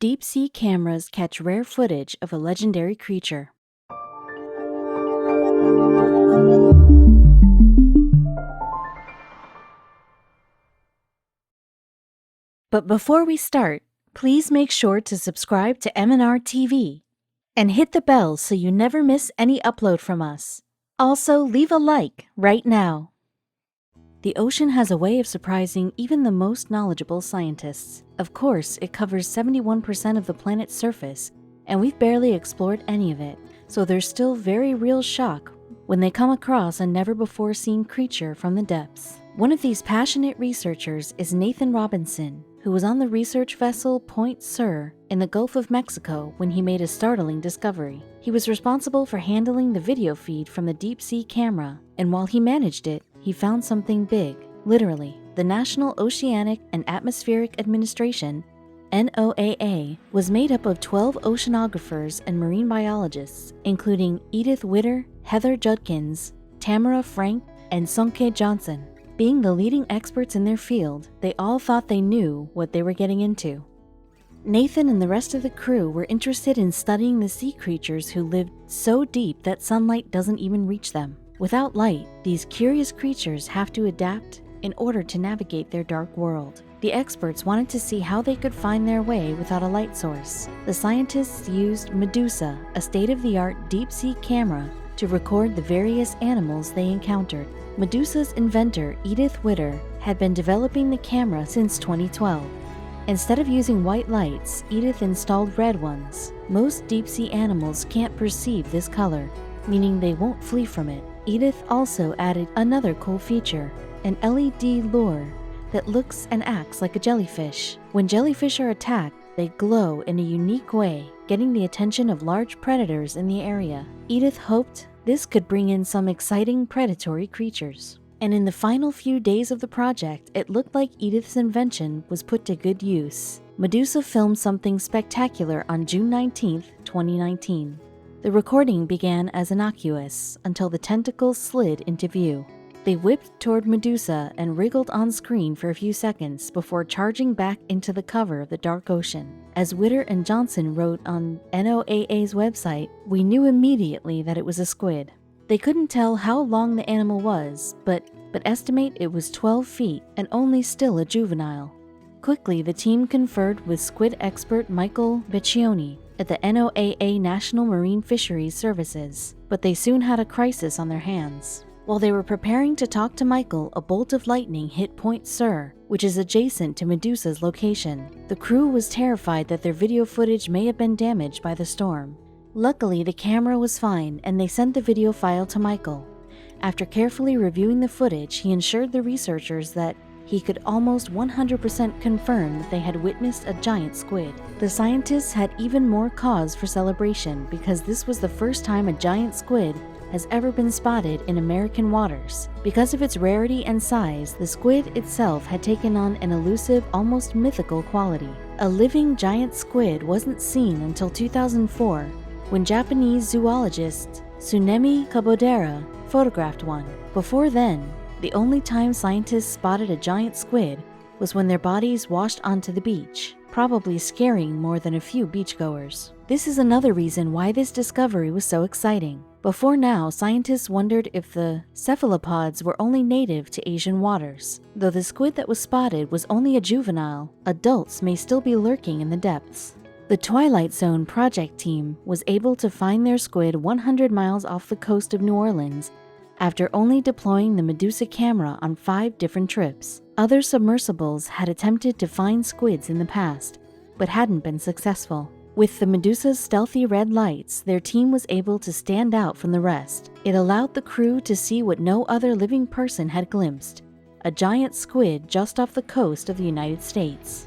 Deep-sea cameras catch rare footage of a legendary creature. But before we start, please make sure to subscribe to M&R TV and hit the bell so you never miss any upload from us. Also, leave a like right now. The ocean has a way of surprising even the most knowledgeable scientists. Of course, it covers 71% of the planet's surface, and we've barely explored any of it, so there's still very real shock when they come across a never-before-seen creature from the depths. One of these passionate researchers is Nathan Robinson, who was on the Research Vessel Point Sur in the Gulf of Mexico when he made a startling discovery. He was responsible for handling the video feed from the deep-sea camera, and while he managed it, he found something big. Literally, the National Oceanic and Atmospheric Administration, NOAA, was made up of 12 oceanographers and marine biologists, including Edith Wida, Heather Judkins, Tamara Frank, and Sonke Johnson. Being the leading experts in their field, they all thought they knew what they were getting into. Nathan and the rest of the crew were interested in studying the sea creatures who lived so deep that sunlight doesn't even reach them. Without light, these curious creatures have to adapt in order to navigate their dark world. The experts wanted to see how they could find their way without a light source. The scientists used Medusa, a state-of-the-art deep-sea camera, to record the various animals they encountered. Medusa's inventor, Edith Wida, had been developing the camera since 2012. Instead of using white lights, Edith installed red ones. Most deep-sea animals can't perceive this color, meaning they won't flee from it. Edith also added another cool feature, an LED lure that looks and acts like a jellyfish. When jellyfish are attacked, they glow in a unique way, getting the attention of large predators in the area. Edith hoped this could bring in some exciting predatory creatures. And in the final few days of the project, it looked like Edith's invention was put to good use. Medusa filmed something spectacular on June 19, 2019. The recording began as innocuous until the tentacles slid into view. They whipped toward Medusa and wriggled on screen for a few seconds before charging back into the cover of the dark ocean. As Wida and Johnson wrote on NOAA's website, we knew immediately that it was a squid. They couldn't tell how long the animal was, but estimate it was 12 feet and only still a juvenile. Quickly, the team conferred with squid expert Michael Beccioni at the NOAA National Marine Fisheries Services, but they soon had a crisis on their hands. While they were preparing to talk to Michael, a bolt of lightning hit Point Sur, which is adjacent to Medusa's location. The crew was terrified that their video footage may have been damaged by the storm. Luckily, the camera was fine, and they sent the video file to Michael. After carefully reviewing the footage, he assured the researchers that he could almost 100% confirm that they had witnessed a giant squid. The scientists had even more cause for celebration because this was the first time a giant squid has ever been spotted in American waters. Because of its rarity and size, the squid itself had taken on an elusive, almost mythical quality. A living giant squid wasn't seen until 2004, when Japanese zoologist Tsunemi Kubodera photographed one. Before then, the only time scientists spotted a giant squid was when their bodies washed onto the beach, probably scaring more than a few beachgoers. This is another reason why this discovery was so exciting. Before now, scientists wondered if the cephalopods were only native to Asian waters. Though the squid that was spotted was only a juvenile, adults may still be lurking in the depths. The Twilight Zone project team was able to find their squid 100 miles off the coast of New Orleans after only deploying the Medusa camera on 5 different trips. Other submersibles had attempted to find squids in the past, but hadn't been successful. With the Medusa's stealthy red lights, their team was able to stand out from the rest. It allowed the crew to see what no other living person had glimpsed, a giant squid just off the coast of the United States.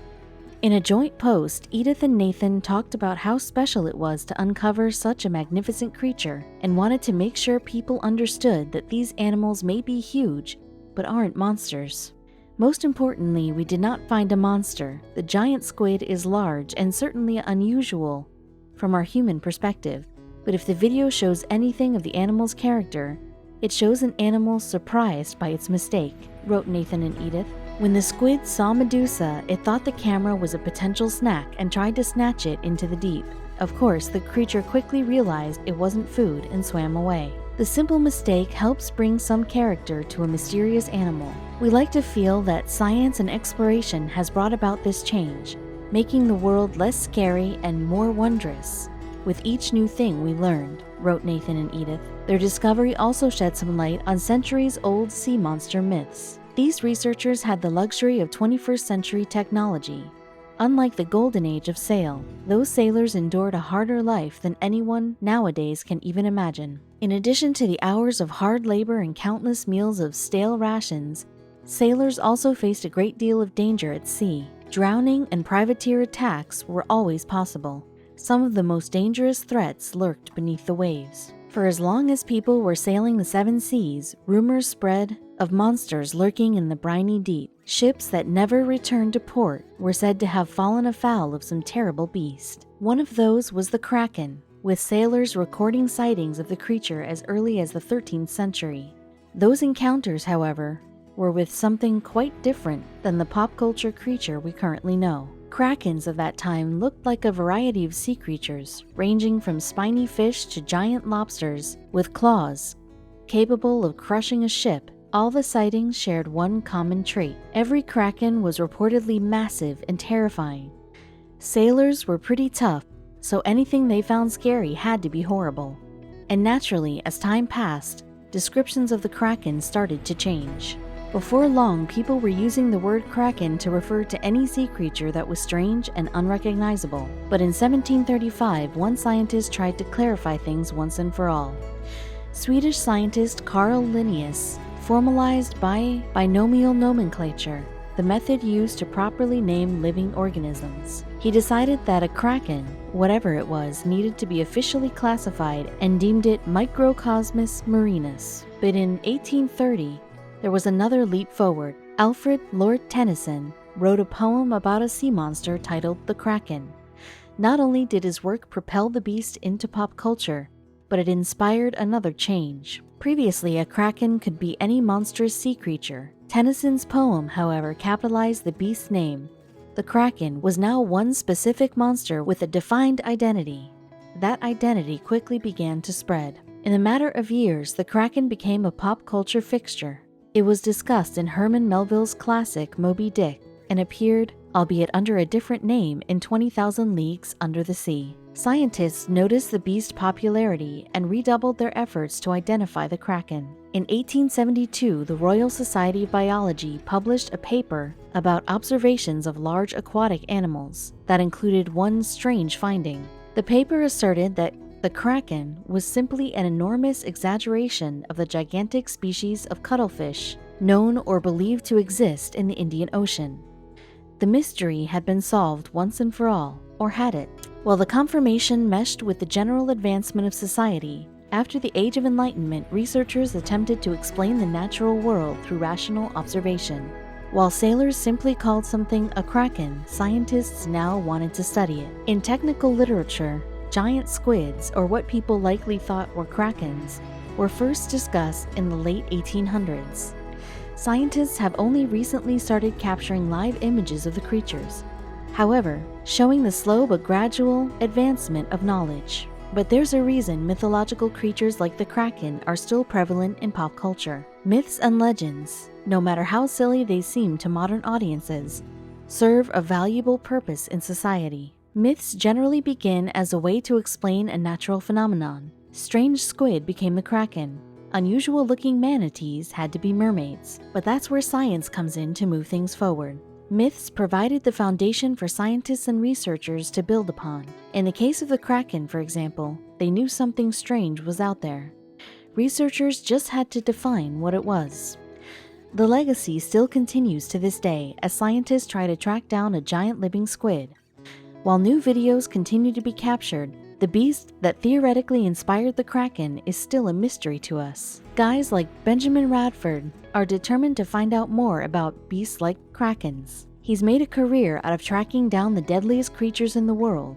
In a joint post, Edith and Nathan talked about how special it was to uncover such a magnificent creature and wanted to make sure people understood that these animals may be huge, but aren't monsters. Most importantly, we did not find a monster. The giant squid is large and certainly unusual from our human perspective, but if the video shows anything of the animal's character, it shows an animal surprised by its mistake, wrote Nathan and Edith. When the squid saw Medusa, it thought the camera was a potential snack and tried to snatch it into the deep. Of course, the creature quickly realized it wasn't food and swam away. The simple mistake helps bring some character to a mysterious animal. We like to feel that science and exploration has brought about this change, making the world less scary and more wondrous with each new thing we learned, wrote Nathan and Edith. Their discovery also shed some light on centuries-old sea monster myths. These researchers had the luxury of 21st century technology. Unlike the golden age of sail, those sailors endured a harder life than anyone nowadays can even imagine. In addition to the hours of hard labor and countless meals of stale rations, sailors also faced a great deal of danger at sea. Drowning and privateer attacks were always possible. Some of the most dangerous threats lurked beneath the waves. For as long as people were sailing the seven seas, rumors spread of monsters lurking in the briny deep. Ships that never returned to port were said to have fallen afoul of some terrible beast. One of those was the Kraken, with sailors recording sightings of the creature as early as the 13th century. Those encounters, however, were with something quite different than the pop culture creature we currently know. Krakens of that time looked like a variety of sea creatures, ranging from spiny fish to giant lobsters with claws, capable of crushing a ship. All the sightings shared one common trait. Every Kraken was reportedly massive and terrifying. Sailors were pretty tough, so anything they found scary had to be horrible. And naturally, as time passed, descriptions of the Kraken started to change. Before long, people were using the word Kraken to refer to any sea creature that was strange and unrecognizable. But in 1735, one scientist tried to clarify things once and for all. Swedish scientist Carl Linnaeus formalized by binomial nomenclature, the method used to properly name living organisms. He decided that a Kraken, whatever it was, needed to be officially classified and deemed it Microcosmus marinus. But in 1830, there was another leap forward. Alfred Lord Tennyson wrote a poem about a sea monster titled The Kraken. Not only did his work propel the beast into pop culture, but it inspired another change. Previously, a Kraken could be any monstrous sea creature. Tennyson's poem, however, capitalized the beast's name. The Kraken was now one specific monster with a defined identity. That identity quickly began to spread. In a matter of years, the Kraken became a pop culture fixture. It was discussed in Herman Melville's classic Moby Dick and appeared, albeit under a different name, in 20,000 Leagues Under the Sea. Scientists noticed the beast's popularity and redoubled their efforts to identify the Kraken. In 1872, the Royal Society of Biology published a paper about observations of large aquatic animals that included one strange finding. The paper asserted that the Kraken was simply an enormous exaggeration of the gigantic species of cuttlefish known or believed to exist in the Indian Ocean. The mystery had been solved once and for all, or had it? While the confirmation meshed with the general advancement of society, after the Age of Enlightenment, researchers attempted to explain the natural world through rational observation. While sailors simply called something a Kraken, scientists now wanted to study it. In technical literature, giant squids, or what people likely thought were Krakens, were first discussed in the late 1800s. Scientists have only recently started capturing live images of the creatures, however, showing the slow but gradual advancement of knowledge. But there's a reason mythological creatures like the Kraken are still prevalent in pop culture. Myths and legends, no matter how silly they seem to modern audiences, serve a valuable purpose in society. Myths generally begin as a way to explain a natural phenomenon. Strange squid became the Kraken. Unusual-looking manatees had to be mermaids. But that's where science comes in to move things forward. Myths provided the foundation for scientists and researchers to build upon. In the case of the Kraken, for example, they knew something strange was out there. Researchers just had to define what it was. The legacy still continues to this day as scientists try to track down a giant living squid. While new videos continue to be captured, the beast that theoretically inspired the Kraken is still a mystery to us. Guys like Benjamin Radford are determined to find out more about beasts like Krakens. He's made a career out of tracking down the deadliest creatures in the world,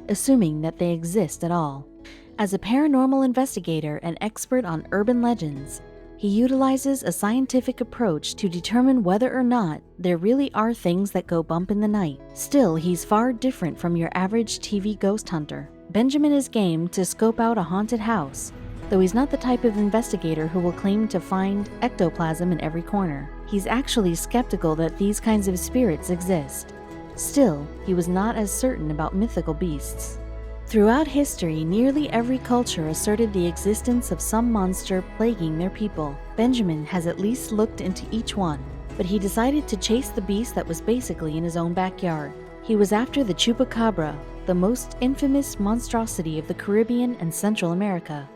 assuming that they exist at all. As a paranormal investigator and expert on urban legends, He utilizes a scientific approach to determine whether or not there really are things that go bump in the night. Still, he's far different from your average TV ghost hunter. Benjamin is game to scope out a haunted house, though he's not the type of investigator who will claim to find ectoplasm in every corner. He's actually skeptical that these kinds of spirits exist. Still, he was not as certain about mythical beasts. Throughout history, nearly every culture asserted the existence of some monster plaguing their people. Benjamin has at least looked into each one, but he decided to chase the beast that was basically in his own backyard. He was after the Chupacabra, the most infamous monstrosity of the Caribbean and Central America.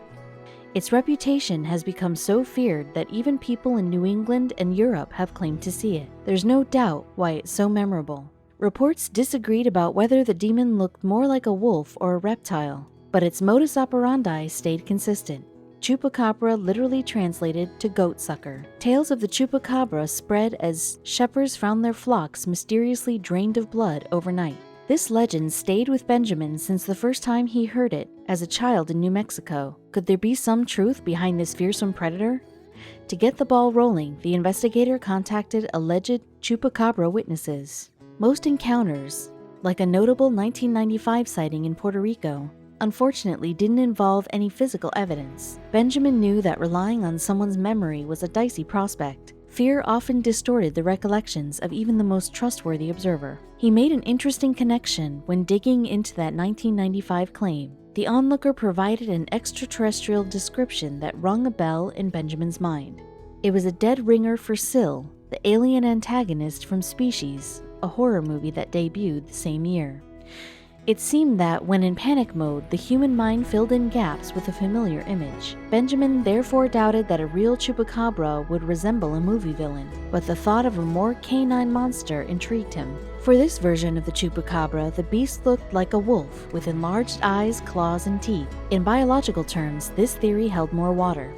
Its reputation has become so feared that even people in New England and Europe have claimed to see it. There's no doubt why it's so memorable. Reports disagreed about whether the demon looked more like a wolf or a reptile, but its modus operandi stayed consistent. Chupacabra literally translated to goat sucker. Tales of the Chupacabra spread as shepherds found their flocks mysteriously drained of blood overnight. This legend stayed with Benjamin since the first time he heard it as a child in New Mexico. Could there be some truth behind this fearsome predator? To get the ball rolling, the investigator contacted alleged Chupacabra witnesses. Most encounters, like a notable 1995 sighting in Puerto Rico, unfortunately didn't involve any physical evidence. Benjamin knew that relying on someone's memory was a dicey prospect. Fear often distorted the recollections of even the most trustworthy observer. He made an interesting connection when digging into that 1995 claim. The onlooker provided an extraterrestrial description that rung a bell in Benjamin's mind. It was a dead ringer for Syl, the alien antagonist from Species, a horror movie that debuted the same year. It seemed that when in panic mode, the human mind filled in gaps with a familiar image. Benjamin therefore doubted that a real Chupacabra would resemble a movie villain, but the thought of a more canine monster intrigued him. For this version of the Chupacabra, the beast looked like a wolf with enlarged eyes, claws, and teeth. In biological terms, this theory held more water.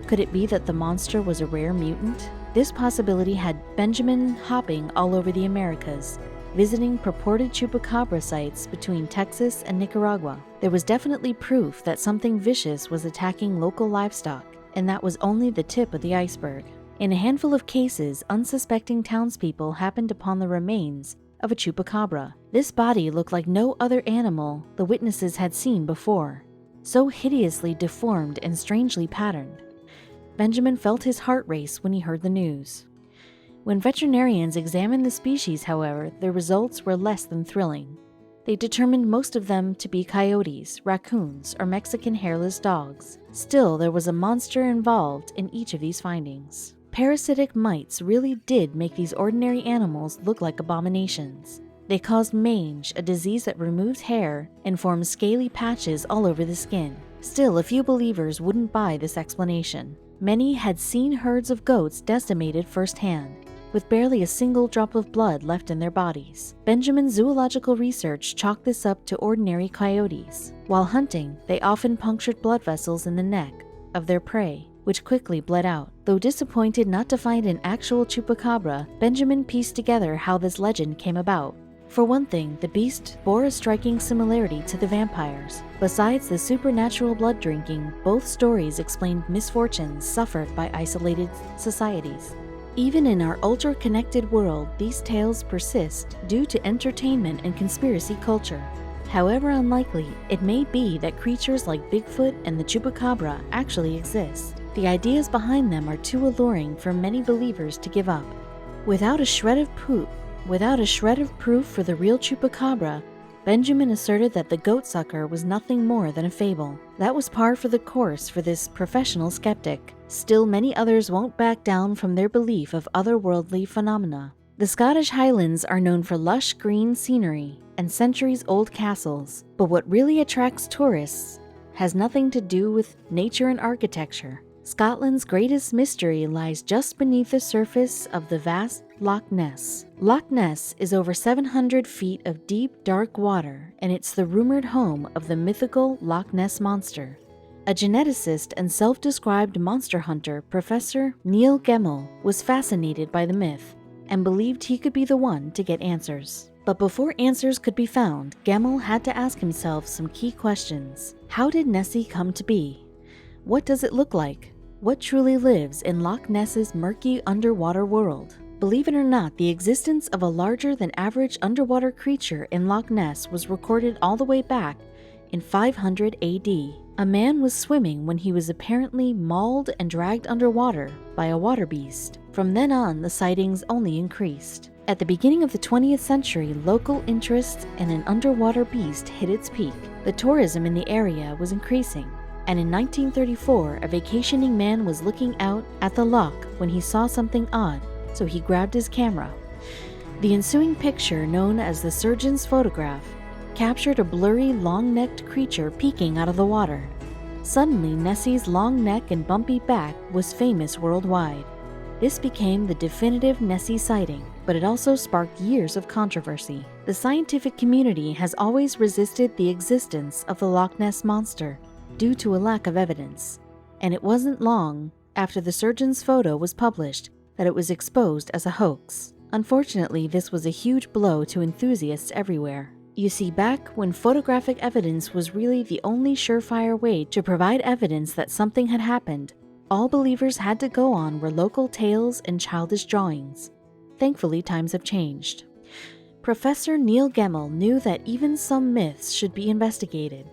Could it be that the monster was a rare mutant? This possibility had Benjamin hopping all over the Americas, visiting purported Chupacabra sites between Texas and Nicaragua. There was definitely proof that something vicious was attacking local livestock, and that was only the tip of the iceberg. In a handful of cases, unsuspecting townspeople happened upon the remains of a Chupacabra. This body looked like no other animal the witnesses had seen before, so hideously deformed and strangely patterned. Benjamin felt his heart race when he heard the news. When veterinarians examined the species, however, the results were less than thrilling. They determined most of them to be coyotes, raccoons, or Mexican hairless dogs. Still, there was a monster involved in each of these findings. Parasitic mites really did make these ordinary animals look like abominations. They caused mange, a disease that removes hair and forms scaly patches all over the skin. Still, a few believers wouldn't buy this explanation. Many had seen herds of goats decimated firsthand, with barely a single drop of blood left in their bodies. Benjamin's zoological research chalked this up to ordinary coyotes. While hunting, they often punctured blood vessels in the neck of their prey, which quickly bled out. Though disappointed not to find an actual Chupacabra, Benjamin pieced together how this legend came about. For one thing, the beast bore a striking similarity to the vampires. Besides the supernatural blood drinking, both stories explained misfortunes suffered by isolated societies. Even in our ultra-connected world, these tales persist due to entertainment and conspiracy culture. However unlikely it may be that creatures like Bigfoot and the Chupacabra actually exist, the ideas behind them are too alluring for many believers to give up. Without a shred of proof for the real Chupacabra, Benjamin asserted that the goatsucker was nothing more than a fable. That was par for the course for this professional skeptic. Still, many others won't back down from their belief of otherworldly phenomena. The Scottish Highlands are known for lush green scenery and centuries-old castles, but what really attracts tourists has nothing to do with nature and architecture. Scotland's greatest mystery lies just beneath the surface of the vast Loch Ness. Loch Ness is over 700 feet of deep, dark water, and it's the rumored home of the mythical Loch Ness Monster. A geneticist and self-described monster hunter, Professor Neil Gemmell, was fascinated by the myth and believed he could be the one to get answers. But before answers could be found, Gemmell had to ask himself some key questions. How did Nessie come to be? What does it look like? What truly lives in Loch Ness's murky underwater world? Believe it or not, the existence of a larger than average underwater creature in Loch Ness was recorded all the way back in 500 AD. A man was swimming when he was apparently mauled and dragged underwater by a water beast. From then on, the sightings only increased. At the beginning of the 20th century, local interest in an underwater beast hit its peak. The tourism in the area was increasing, and in 1934, a vacationing man was looking out at the loch when he saw something odd, so he grabbed his camera. The ensuing picture, known as the surgeon's photograph, captured a blurry, long-necked creature peeking out of the water. Suddenly, Nessie's long neck and bumpy back was famous worldwide. This became the definitive Nessie sighting, but it also sparked years of controversy. The scientific community has always resisted the existence of the Loch Ness Monster due to a lack of evidence, and it wasn't long after the surgeon's photo was published that it was exposed as a hoax. Unfortunately, this was a huge blow to enthusiasts everywhere. You see, back when photographic evidence was really the only surefire way to provide evidence that something had happened, all believers had to go on were local tales and childish drawings. Thankfully, times have changed. Professor Neil Gemmell knew that even some myths should be investigated,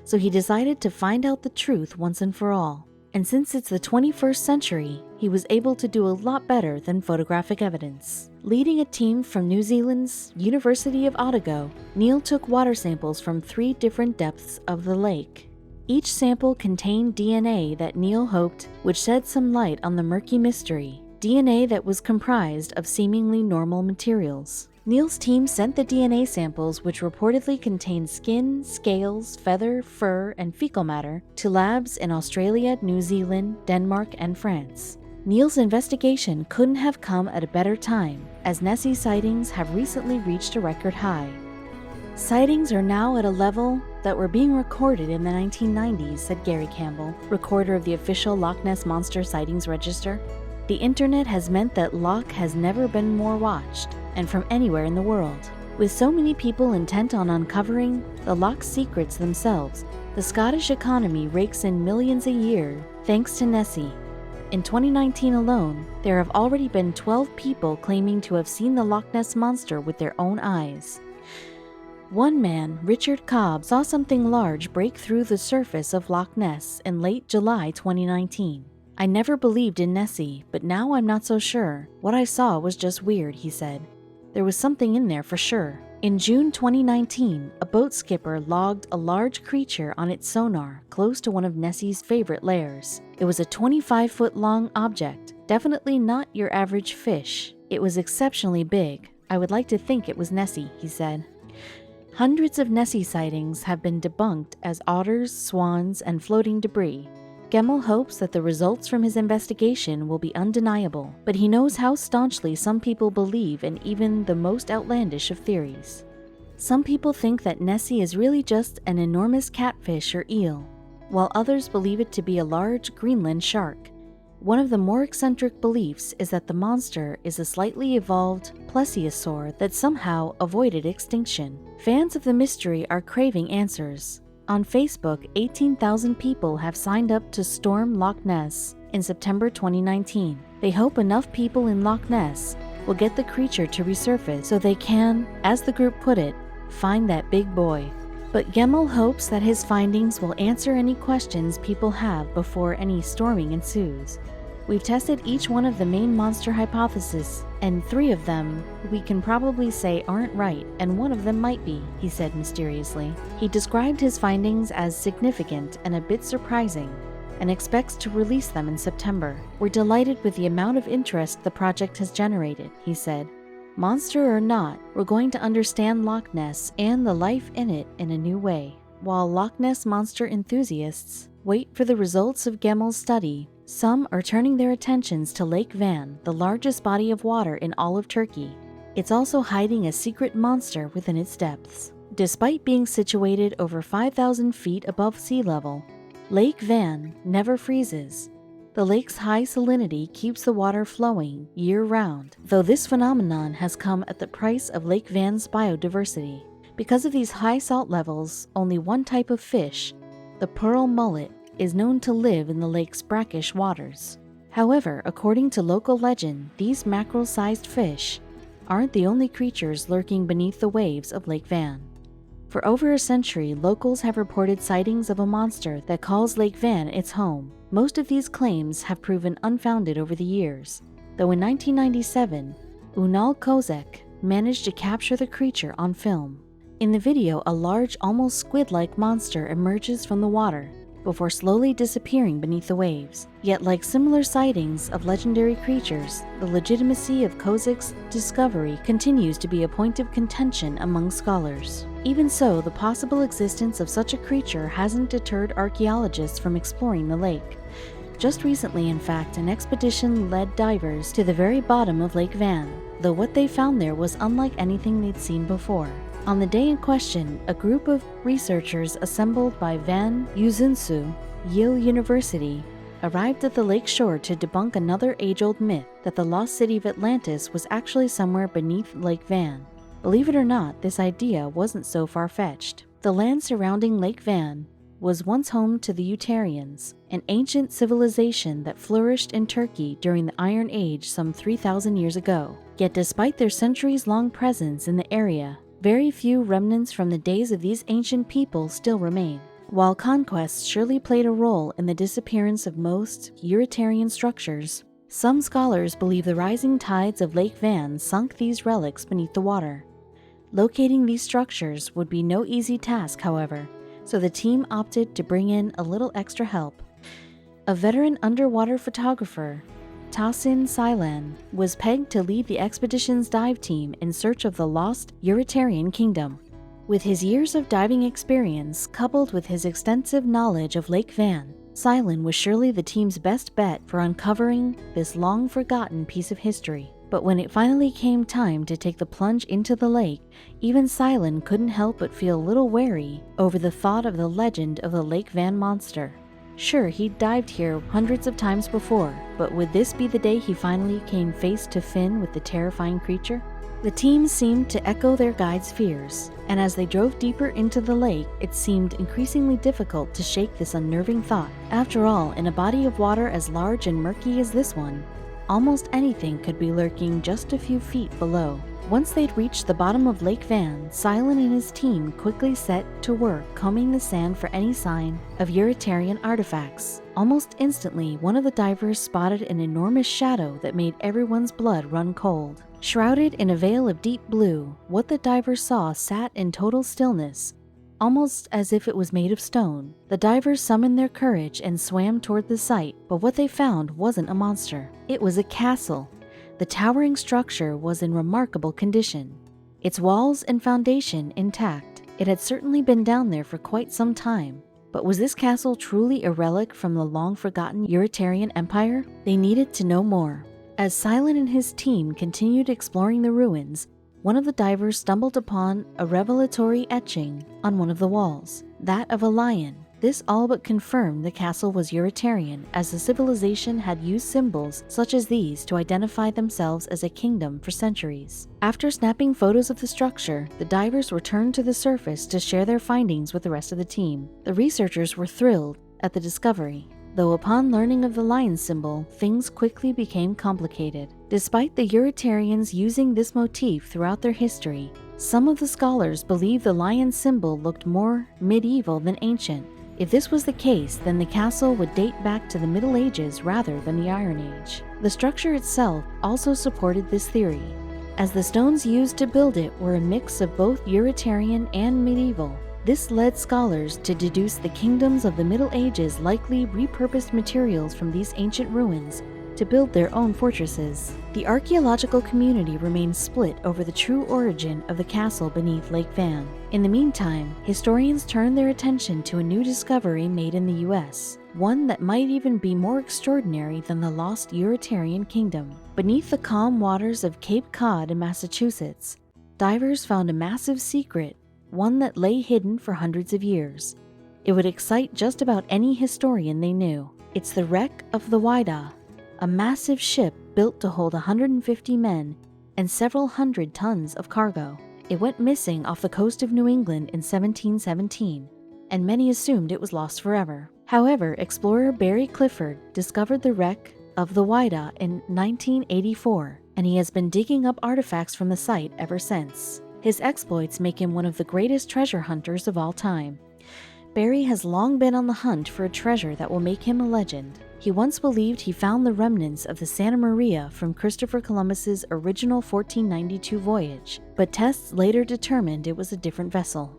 so he decided to find out the truth once and for all. And since it's the 21st century, he was able to do a lot better than photographic evidence. Leading a team from New Zealand's University of Otago, Neil took water samples from 3 different depths of the lake. Each sample contained DNA that Neil hoped would shed some light on the murky mystery, DNA that was comprised of seemingly normal materials. Neil's team sent the DNA samples, which reportedly contained skin, scales, feather, fur, and fecal matter, to labs in Australia, New Zealand, Denmark, and France. Neil's investigation couldn't have come at a better time, as Nessie sightings have recently reached a record high. Sightings are now at a level that were being recorded in the 1990s, said Gary Campbell, recorder of the official Loch Ness Monster Sightings Register. The internet has meant that Loch has never been more watched, and from anywhere in the world. With so many people intent on uncovering the Loch's secrets themselves, the Scottish economy rakes in millions a year thanks to Nessie. In 2019 alone, there have already been 12 people claiming to have seen the Loch Ness Monster with their own eyes. One man, Richard Cobb, saw something large break through the surface of Loch Ness in late July 2019. I never believed in Nessie, but now I'm not so sure. What I saw was just weird, he said. There was something in there for sure. In June 2019, a boat skipper logged a large creature on its sonar close to one of Nessie's favorite lairs. It was a 25-foot-long object, definitely not your average fish. It was exceptionally big. I would like to think it was Nessie, he said. Hundreds of Nessie sightings have been debunked as otters, swans, and floating debris. Gemmell hopes that the results from his investigation will be undeniable, but he knows how staunchly some people believe in even the most outlandish of theories. Some people think that Nessie is really just an enormous catfish or eel, while others believe it to be a large Greenland shark. One of the more eccentric beliefs is that the monster is a slightly evolved plesiosaur that somehow avoided extinction. Fans of the mystery are craving answers. On Facebook, 18,000 people have signed up to storm Loch Ness in September 2019. They hope enough people in Loch Ness will get the creature to resurface so they can, as the group put it, find that big boy. But Gemmell hopes that his findings will answer any questions people have before any storming ensues. We've tested each one of the main monster hypotheses, and 3 of them we can probably say aren't right, and 1 of them might be, he said mysteriously. He described his findings as significant and a bit surprising, and expects to release them in September. We're delighted with the amount of interest the project has generated, he said. Monster or not, we're going to understand Loch Ness and the life in it in a new way. While Loch Ness Monster enthusiasts wait for the results of Gemmell's study, some are turning their attentions to Lake Van, the largest body of water in all of Turkey. It's also hiding a secret monster within its depths. Despite being situated over 5,000 feet above sea level, Lake Van never freezes. The lake's high salinity keeps the water flowing year-round, though this phenomenon has come at the price of Lake Van's biodiversity. Because of these high salt levels, only one type of fish, the pearl mullet, is known to live in the lake's brackish waters. However, according to local legend, these mackerel-sized fish aren't the only creatures lurking beneath the waves of Lake Van. For over a century, locals have reported sightings of a monster that calls Lake Van its home. Most of these claims have proven unfounded over the years, though in 1997, Unal Kozek managed to capture the creature on film. In the video, a large, almost squid-like monster emerges from the water before slowly disappearing beneath the waves. Yet, like similar sightings of legendary creatures, the legitimacy of Kozek's discovery continues to be a point of contention among scholars. Even so, the possible existence of such a creature hasn't deterred archaeologists from exploring the lake. Just recently, in fact, an expedition led divers to the very bottom of Lake Van, though what they found there was unlike anything they'd seen before. On the day in question, a group of researchers assembled by Van Uzinsu, Yale University, arrived at the lake shore to debunk another age-old myth that the lost city of Atlantis was actually somewhere beneath Lake Van. Believe it or not, this idea wasn't so far-fetched. The land surrounding Lake Van was once home to the Utarians, an ancient civilization that flourished in Turkey during the Iron Age some 3,000 years ago. Yet despite their centuries-long presence in the area, very few remnants from the days of these ancient people still remain. While conquest surely played a role in the disappearance of most Uritarian structures, some scholars believe the rising tides of Lake Van sunk these relics beneath the water. Locating these structures would be no easy task, however, so the team opted to bring in a little extra help. A veteran underwater photographer, Tasin Silan, was pegged to lead the expedition's dive team in search of the lost Uritarian kingdom. With his years of diving experience coupled with his extensive knowledge of Lake Van, Silan was surely the team's best bet for uncovering this long-forgotten piece of history. But when it finally came time to take the plunge into the lake, even Silan couldn't help but feel a little wary over the thought of the legend of the Lake Van monster. Sure, he'd dived here hundreds of times before, but would this be the day he finally came face to face with the terrifying creature? The team seemed to echo their guide's fears, and as they drove deeper into the lake, it seemed increasingly difficult to shake this unnerving thought. After all, in a body of water as large and murky as this one, almost anything could be lurking just a few feet below. Once they'd reached the bottom of Lake Van, Silan and his team quickly set to work combing the sand for any sign of Uritarian artifacts. Almost instantly, one of the divers spotted an enormous shadow that made everyone's blood run cold. Shrouded in a veil of deep blue, what the divers saw sat in total stillness, almost as if it was made of stone. The divers summoned their courage and swam toward the sight, but what they found wasn't a monster. It was a castle. The towering structure was in remarkable condition, its walls and foundation intact. It had certainly been down there for quite some time. But was this castle truly a relic from the long-forgotten Uritarian Empire? They needed to know more. As Silan and his team continued exploring the ruins, one of the divers stumbled upon a revelatory etching on one of the walls, that of a lion. This all but confirmed the castle was Uritarian, as the civilization had used symbols such as these to identify themselves as a kingdom for centuries. After snapping photos of the structure, the divers returned to the surface to share their findings with the rest of the team. The researchers were thrilled at the discovery, though upon learning of the lion symbol, things quickly became complicated. Despite the Uritarians using this motif throughout their history, some of the scholars believe the lion symbol looked more medieval than ancient. If this was the case, then the castle would date back to the Middle Ages rather than the Iron Age. The structure itself also supported this theory, as the stones used to build it were a mix of both Uritarian and medieval. This led scholars to deduce the kingdoms of the Middle Ages likely repurposed materials from these ancient ruins to build their own fortresses. The archaeological community remains split over the true origin of the castle beneath Lake Van. In the meantime, historians turn their attention to a new discovery made in the US, one that might even be more extraordinary than the lost Uritarian kingdom. Beneath the calm waters of Cape Cod in Massachusetts, divers found a massive secret, one that lay hidden for hundreds of years. It would excite just about any historian they knew. It's the wreck of the Wida, a massive ship built to hold 150 men and several hundred tons of cargo. It went missing off the coast of New England in 1717, and many assumed it was lost forever. However, explorer Barry Clifford discovered the wreck of the Wida in 1984, and he has been digging up artifacts from the site ever since. His exploits make him one of the greatest treasure hunters of all time. Barry has long been on the hunt for a treasure that will make him a legend. He once believed he found the remnants of the Santa Maria from Christopher Columbus's original 1492 voyage, but tests later determined it was a different vessel.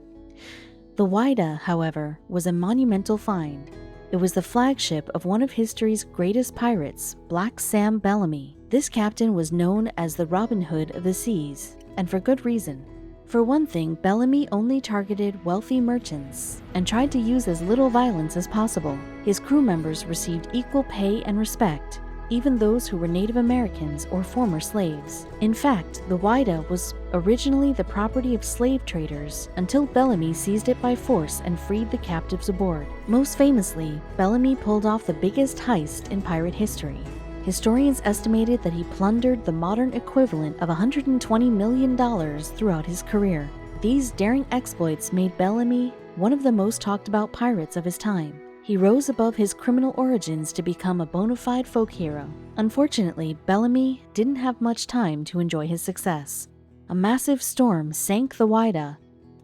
The Wida, however, was a monumental find. It was the flagship of one of history's greatest pirates, Black Sam Bellamy. This captain was known as the Robin Hood of the seas, and for good reason. For one thing, Bellamy only targeted wealthy merchants and tried to use as little violence as possible. His crew members received equal pay and respect, even those who were Native Americans or former slaves. In fact, the Wida was originally the property of slave traders until Bellamy seized it by force and freed the captives aboard. Most famously, Bellamy pulled off the biggest heist in pirate history. Historians estimated that he plundered the modern equivalent of $120 million throughout his career. These daring exploits made Bellamy one of the most talked about pirates of his time. He rose above his criminal origins to become a bona fide folk hero. Unfortunately, Bellamy didn't have much time to enjoy his success. A massive storm sank the Wida,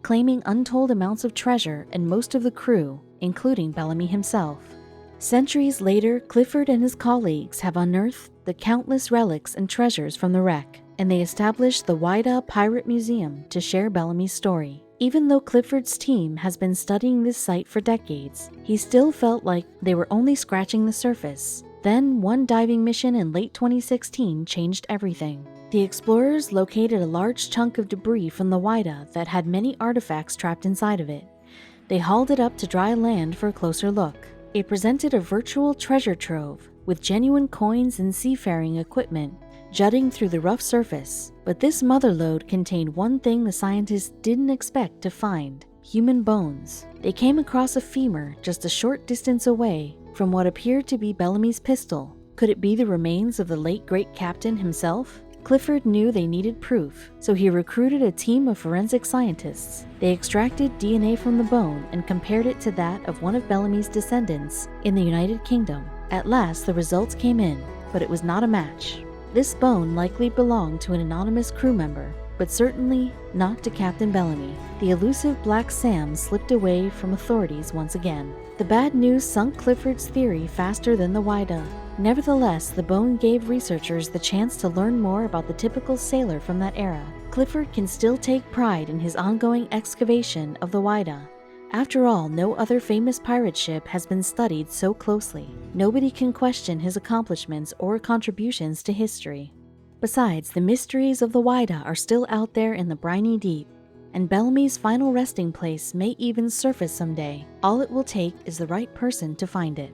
claiming untold amounts of treasure and most of the crew, including Bellamy himself. Centuries later, Clifford and his colleagues have unearthed the countless relics and treasures from the wreck, and they established the Wida Pirate Museum to share Bellamy's story. Even though Clifford's team has been studying this site for decades, he still felt like they were only scratching the surface. Then, one diving mission in late 2016 changed everything. The explorers located a large chunk of debris from the Wida that had many artifacts trapped inside of it. They hauled it up to dry land for a closer look. It presented a virtual treasure trove, with genuine coins and seafaring equipment jutting through the rough surface. But this motherlode contained one thing the scientists didn't expect to find: human bones. They came across a femur just a short distance away from what appeared to be Bellamy's pistol. Could it be the remains of the late great captain himself? Clifford knew they needed proof, so he recruited a team of forensic scientists. They extracted DNA from the bone and compared it to that of one of Bellamy's descendants in the United Kingdom. At last, the results came in, but it was not a match. This bone likely belonged to an anonymous crew member, but certainly not to Captain Bellamy. The elusive Black Sam slipped away from authorities once again. The bad news sunk Clifford's theory faster than the Wida. Nevertheless, the bone gave researchers the chance to learn more about the typical sailor from that era. Clifford can still take pride in his ongoing excavation of the Wida. After all, no other famous pirate ship has been studied so closely. Nobody can question his accomplishments or contributions to history. Besides, the mysteries of the Wida are still out there in the briny deep, and Bellamy's final resting place may even surface someday. All it will take is the right person to find it.